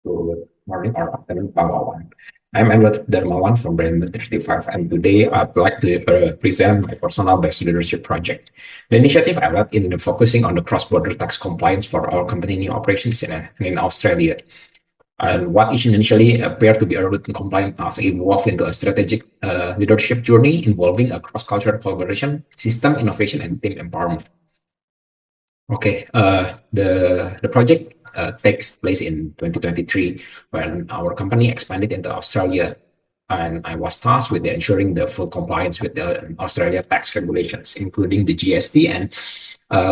Good morning or afternoon, Darmawan. I'm Darmawan from Brand 35, and today I'd like to present my personal best leadership project. The initiative I led in the focusing on the cross-border tax compliance for our company new operations in Australia. And what initially appeared to be a routine compliance task evolved into a strategic leadership journey involving a cross-cultural collaboration, system innovation, and team empowerment. Okay, the project takes place in 2023 when our company expanded into Australia, and I was tasked with ensuring the full compliance with the Australia tax regulations, including the GST and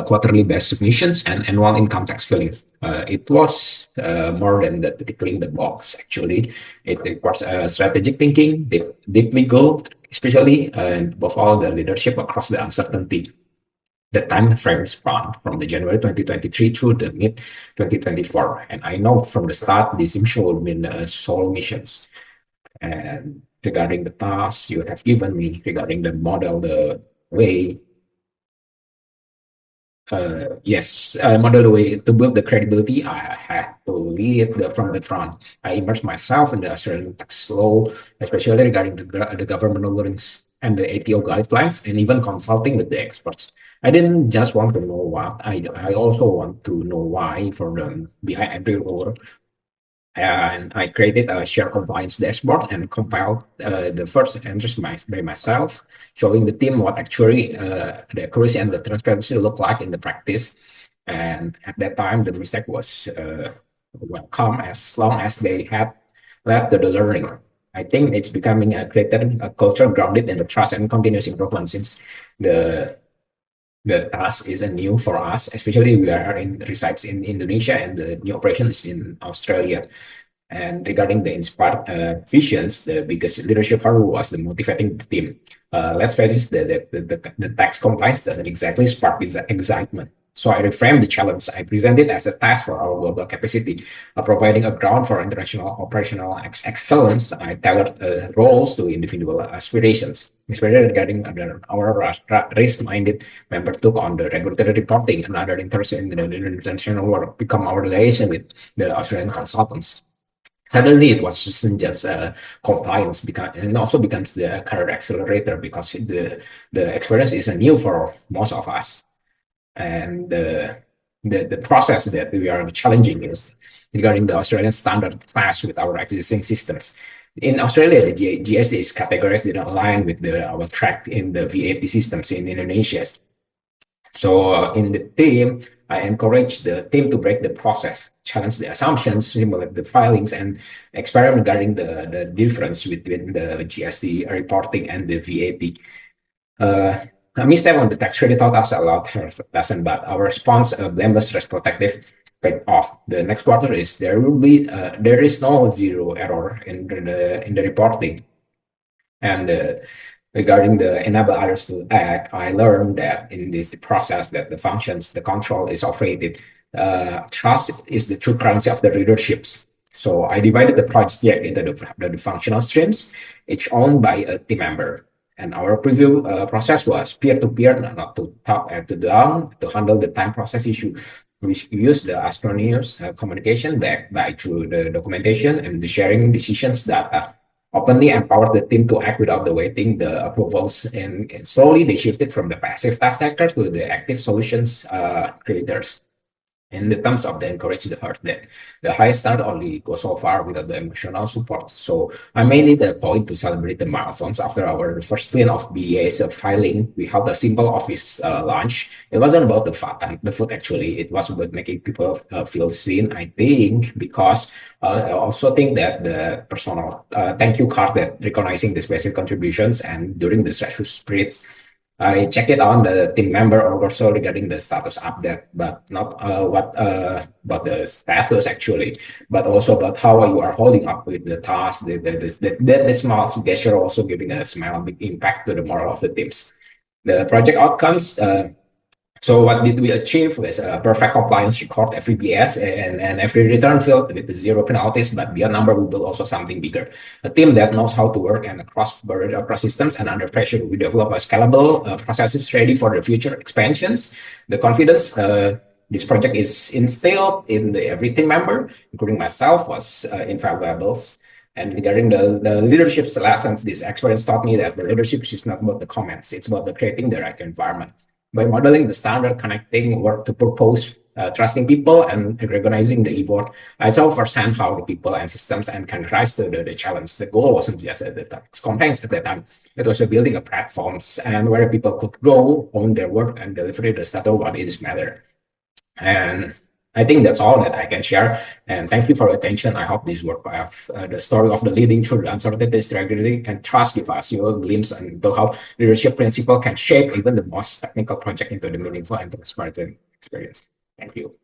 quarterly based submissions and annual income tax filing. It was more than the ticking the box. Actually, it requires strategic thinking, deep legal, especially and above all the leadership across the uncertainty. The time frame span from the January 2023 through the mid 2024. And I know from the start, this should have been sole missions. And regarding the tasks you have given me, regarding the model, the way, model the way to build the credibility, I had to lead from the front. I immersed myself in the Australian tax law, especially regarding the government rulings and the ATO guidelines, and even consulting with the experts. I didn't just want to know what, I also want to know why for them behind every rule. And I created a share compliance dashboard and compiled the first entries by myself, showing the team what actually the accuracy and the transparency look like in the practice. And at that time, the mistake was welcome as long as they had led to the learning. I think it's becoming a culture grounded in the trust and continuous improvement since the the task isn't new for us, especially we are in resides in Indonesia and the new operations in Australia. And regarding the inspired visions, the biggest leadership hurdle was the motivating the team. Let's face it, the tax compliance doesn't exactly spark this excitement. So I reframed the challenge. I presented as a task for our global capacity, providing a ground for international operational excellence. I tailored roles to individual aspirations, especially regarding our risk-minded member took on the regulatory reporting and other interests in the international work, become our liaison with the Australian consultants. Suddenly, it was just compliance, and also becomes the career accelerator because the experience is new for most of us, and the process that we are challenging is regarding the Australian standard clash with our existing systems. In Australia, the GST is categorized didn't align with our track in the VAT systems in Indonesia. So in the team, I encourage the team to break the process, challenge the assumptions, simulate the filings, and experiment regarding the difference between the GST reporting and the VAT. A misstep on the tax credit taught us a lot lesson, but our response, blameless, risk protective, paid off. The next quarter is there is no zero error in the reporting, and regarding the enable others to act, I learned that in this process that the functions, the control is operated. Trust is the true currency of the leaderships. So I divided the project into the functional streams, each owned by a team member. And our preview process was peer-to-peer, not to top and to down, to handle the time process issue. We use the asynchronous communication backed by through the documentation and the sharing decisions data openly empowered the team to act without the waiting the approvals, and slowly they shifted from the passive task taker to the active solutions creators. In the terms of the encourage the heart, that the highest start only goes so far without the emotional support. So I made it a point to celebrate the milestones after our first clean of BA's filing. We held a simple office lunch. It wasn't about the food actually. It was about making people feel seen. I think because I also think that the personal thank you card that recognizing the special contributions and during the stressful periods I check it on the team member or also regarding the status update, but not what about the status actually, but also about how you are holding up with the task. The small gesture also giving a small big impact to the moral of the teams. The project outcomes. So what did we achieve was a perfect compliance record every BS and every return field with zero penalties, but beyond number, we build also something bigger. A team that knows how to work and cross-border across systems and under pressure. We develop a scalable processes ready for the future expansions. The confidence this project is instilled in every team member, including myself, was invaluable. And regarding the leadership's lessons, this experience taught me that the leadership is not about the comments, it's about the creating the right environment. By modeling the standard, connecting work to purpose, trusting people, and recognizing the effort, I saw firsthand how the people and systems and can rise to the challenge. The goal wasn't just at the tax compliance at that time. It was building a platforms and where people could grow, own their work, and deliver the status what is matter. And I think that's all that I can share. And thank you for your attention. I hope this work of the story of the leading through the uncertainty, strategy, and trust give us your glimpse into how leadership principle can shape even the most technical project into the meaningful and transparent experience. Thank you.